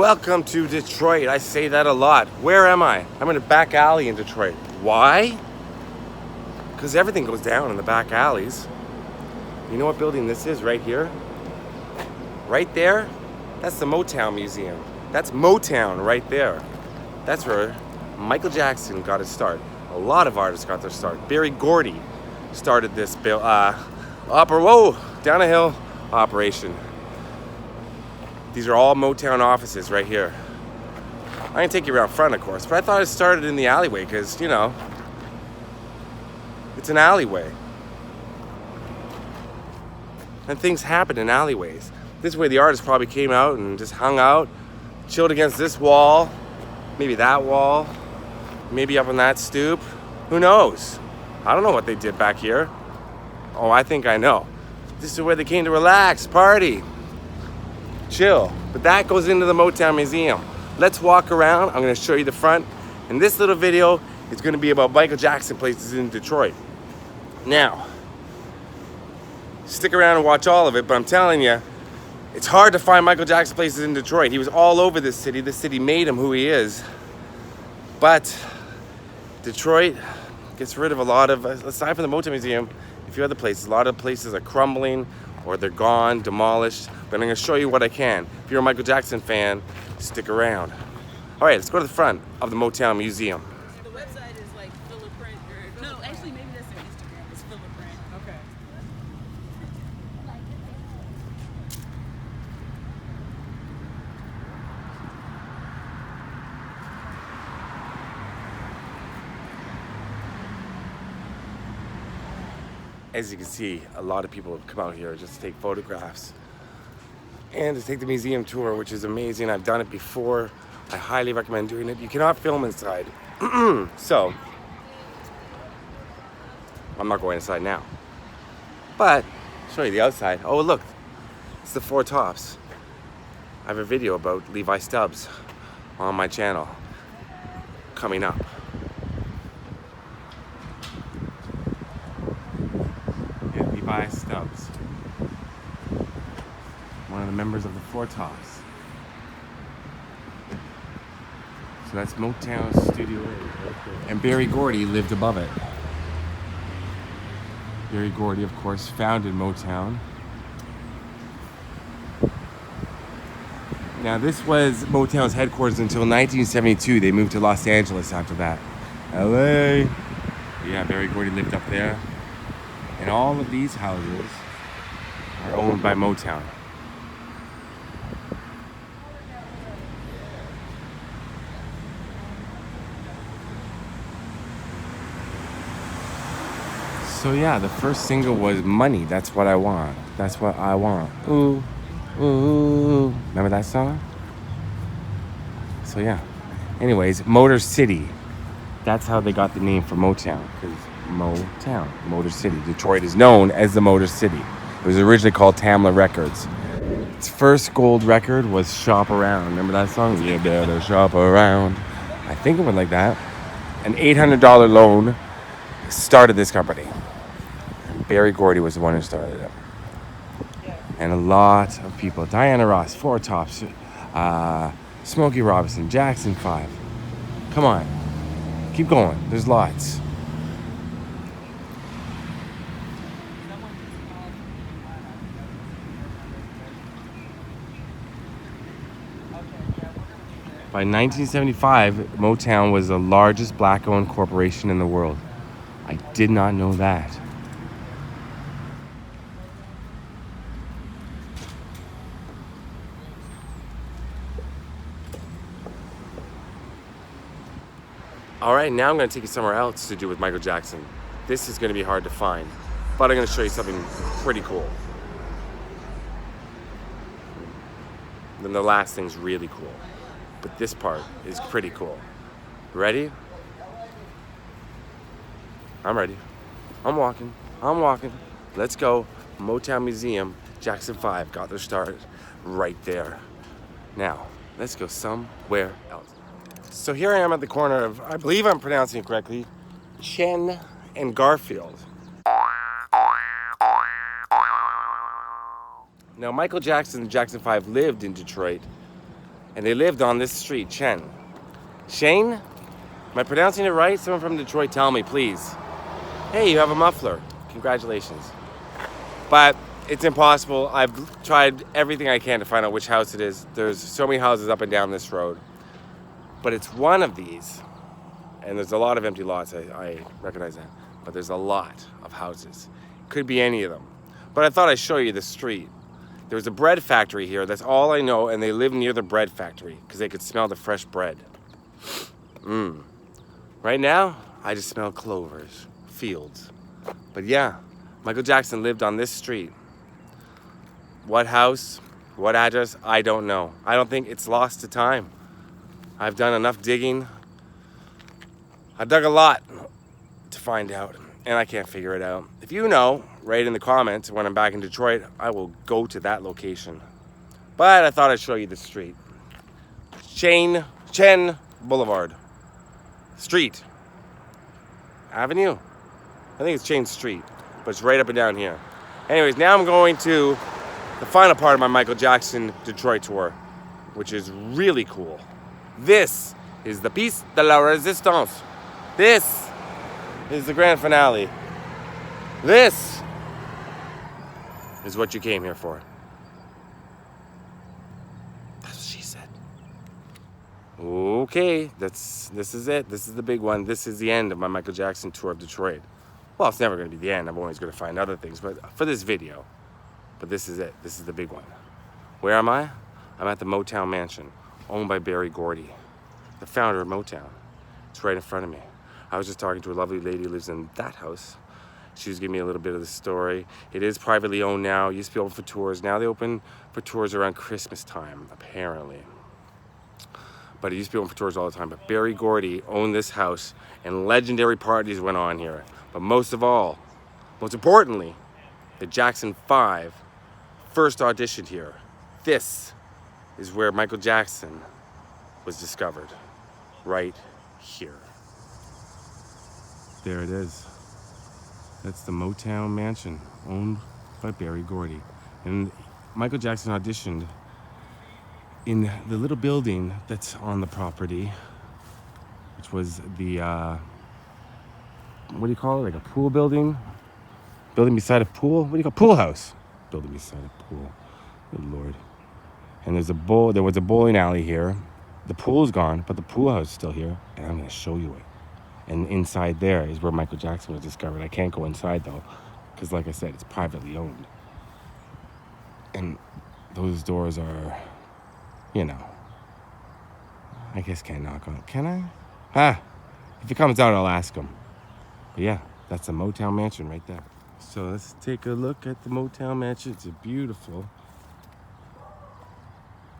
Welcome to Detroit. I say that a lot. Where am I? I'm in a back alley in Detroit. Why? Because everything goes down in the back alleys. You know what building this is right here? Right there? That's the Motown Museum. That's Motown right there. That's where Michael Jackson got his start. A lot of artists got their start. Berry Gordy started this down a hill operation. These are all Motown offices right here. I'm gonna take you around front, of course, but I thought it started in the alleyway because, you know, it's an alleyway. And things happen in alleyways. This is where the artists probably came out and just hung out, chilled against this wall, maybe that wall, maybe up on that stoop. Who knows? I don't know what they did back here. Oh, I think I know. This is where they came to relax, party, chill. But that goes into the Motown Museum. Let's walk around. I'm gonna show you the front. And this little video is gonna be about Michael Jackson places in Detroit. Now, stick around and watch all of it, but I'm telling you, it's hard to find Michael Jackson places in Detroit. He was all over this city. This city made him who he is. But Detroit gets rid of a lot of, aside from the Motown Museum, a few other places. A lot of places are crumbling or they're gone, demolished. But I'm gonna show you what I can. If you're a Michael Jackson fan, stick around. All right, let's go to the front of the Motown Museum. The website is like Philiprint or no, actually maybe that's their Instagram. It's Philiprint. Okay. As you can see, a lot of people have come out here just to take photographs and to take the museum tour, which is amazing. I've done it before. I highly recommend doing it. You cannot film inside. So, I'm not going inside now. But, I'll show you the outside. Oh, look, it's the Four Tops. I have a video about Levi Stubbs on my channel coming up. Levi Stubbs, one of the members of the Four Tops. So that's Motown Studio A. And Berry Gordy lived above it. Berry Gordy, of course, founded Motown. Now this was Motown's headquarters until 1972. They moved to Los Angeles after that. LA. Yeah, Berry Gordy lived up there. And all of these houses are owned by Motown. So yeah, the first single was Money. That's what I want. That's what I want. Ooh, ooh. Remember that song? So yeah. Anyways, Motor City. That's how they got the name for Motown. Because Motown, Motor City. Detroit is known as the Motor City. It was originally called Tamla Records. Its first gold record was Shop Around. Remember that song? You better shop around. I think it went like that. An $800 loan started this company. And Berry Gordy was the one who started it. And a lot of people. Diana Ross, Four Tops, Smokey Robinson, Jackson 5. Come on. Keep going. There's lots. By 1975, Motown was the largest black-owned corporation in the world. I did not know that. All right, now I'm going to take you somewhere else to do with Michael Jackson. This is going to be hard to find, but I'm going to show you something pretty cool. Then the last thing's really cool. But this part is pretty cool. Ready? I'm ready. I'm walking. Let's go. Motown Museum, Jackson 5 got their start right there. Now, let's go somewhere else. So here I am at the corner of, I believe I'm pronouncing it correctly, Chene and Garfield. Now, Michael Jackson and Jackson 5 lived in Detroit And they lived on this street, Chene. Shane? Am I pronouncing it right? Someone from Detroit, tell me, please. Hey, you have a muffler. Congratulations. But it's impossible. I've tried everything I can to find out which house it is. There's so many houses up and down this road. But it's one of these. And there's a lot of empty lots, I recognize that. But there's a lot of houses. Could be any of them. But I thought I'd show you the street. There's a bread factory here, that's all I know, and they live near the bread factory because they could smell the fresh bread. Right now, I just smell clovers, fields. But yeah, Michael Jackson lived on this street. What house, what address, I don't know. I don't think it's lost to time. I've done enough digging. I've dug a lot to find out, and I can't figure it out. If you know, write in the comments when I'm back in Detroit, I will go to that location. But I thought I'd show you the street. Chene Boulevard. Street. Avenue? I think it's Chene Street, but it's right up and down here. Anyways, now I'm going to the final part of my Michael Jackson Detroit tour, which is really cool. This is the piece de la resistance. This is the grand finale. This is what you came here for. That's what she said. Okay, this is it. This is the big one. This is the end of my Michael Jackson tour of Detroit. Well, it's never going to be the end. I'm always going to find other things, but for this video. But this is it. This is the big one. Where am I? I'm at the Motown Mansion, owned by Berry Gordy, the founder of Motown. It's right in front of me. I was just talking to a lovely lady who lives in that house. She was giving me a little bit of the story. It is privately owned now. It used to be open for tours. Now they open for tours around Christmas time, apparently. But it used to be open for tours all the time. But Berry Gordy owned this house, and legendary parties went on here. But most of all, most importantly, the Jackson 5 first auditioned here. This is where Michael Jackson was discovered, right here. There it is. That's the Motown Mansion, owned by Berry Gordy. And Michael Jackson auditioned in the little building that's on the property, which was the, what do you call it? Like a pool building? Building beside a pool? What do you call it? Pool house. Building beside a pool. Good Lord. And there was a bowling alley here. The pool's gone, but the pool house is still here. And I'm going to show you it. And inside there is where Michael Jackson was discovered. I can't go inside though, because like I said, it's privately owned. And those doors are, you know, I guess can't knock on it. Can I? If he comes out, I'll ask him. But yeah, that's the Motown Mansion right there. So let's take a look at the Motown Mansion. It's beautiful.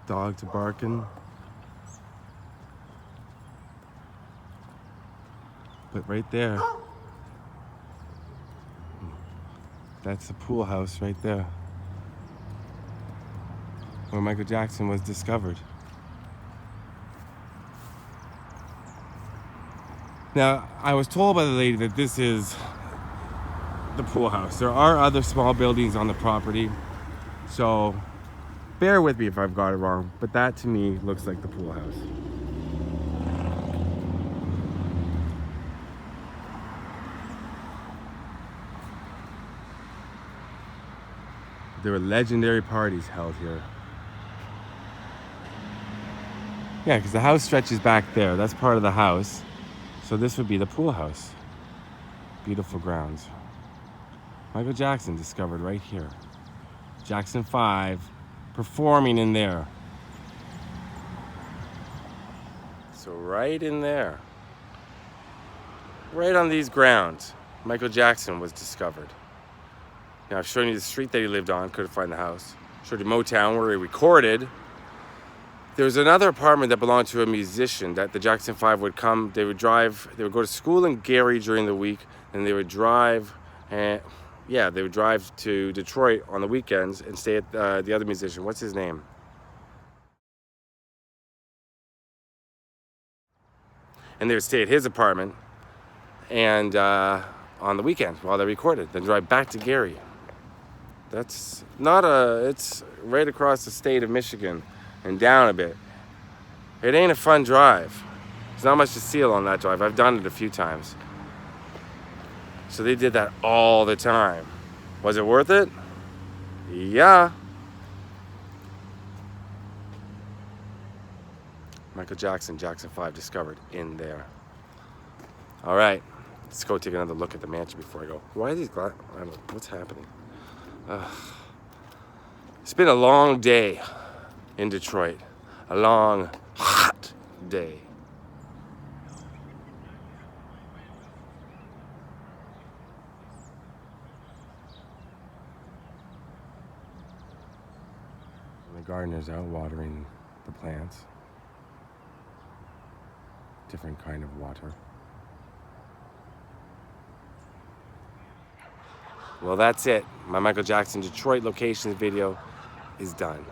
Dogs are barking. But right there, that's the pool house right there, where Michael Jackson was discovered. Now, I was told by the lady that this is the pool house. There are other small buildings on the property, so bear with me if I've got it wrong, but that to me looks like the pool house. There were legendary parties held here. Yeah, because the house stretches back there. That's part of the house. So this would be the pool house. Beautiful grounds. Michael Jackson discovered right here. Jackson 5 performing in there. So right in there, right on these grounds, Michael Jackson was discovered. Now, I've shown you the street that he lived on, couldn't find the house. Showed you Motown, where he recorded. There was another apartment that belonged to a musician that the Jackson 5 would come. They would go to school in Gary during the week, and they would drive, they would drive to Detroit on the weekends and stay at the other musician. What's his name? And they would stay at his apartment, and on the weekends while they recorded, then drive back to Gary. It's right across the state of Michigan and down a bit. It ain't a fun drive. There's not much to see along that drive. I've done it a few times. So they did that all the time. Was it worth it? Yeah. Michael Jackson, Jackson 5 discovered in there. All right, let's go take another look at the mansion before I go. Why are these glass? I don't know, what's happening? It's been a long day in Detroit. A long, hot day. The gardener's out watering the plants. Different kind of water. Well, that's it. My Michael Jackson Detroit locations video is done.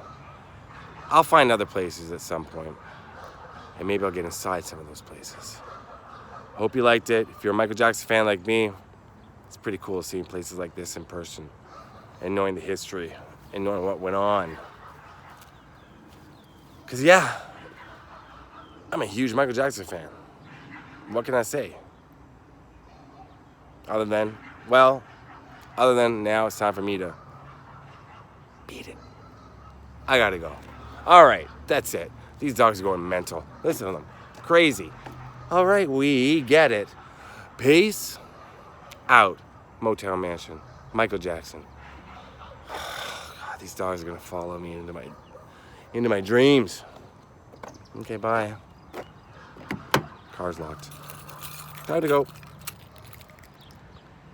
I'll find other places at some point, and maybe I'll get inside some of those places. Hope you liked it. If you're a Michael Jackson fan like me, it's pretty cool seeing places like this in person and knowing the history and knowing what went on. Because, yeah, I'm a huge Michael Jackson fan. What can I say? Other than now it's time for me to beat it. I gotta go. All right, that's it. These dogs are going mental. Listen to them. Crazy. All right, we get it. Peace out. Motown Mansion. Michael Jackson. God, these dogs are gonna follow me into my dreams. Okay, bye. Car's locked. Time to go.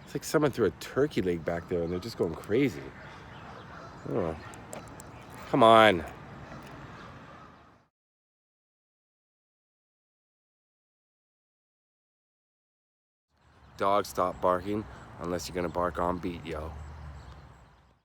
It's like someone threw a turkey leg back there and they're just going crazy. Oh. Come on. Dog, stop barking unless you're gonna bark on beat, yo.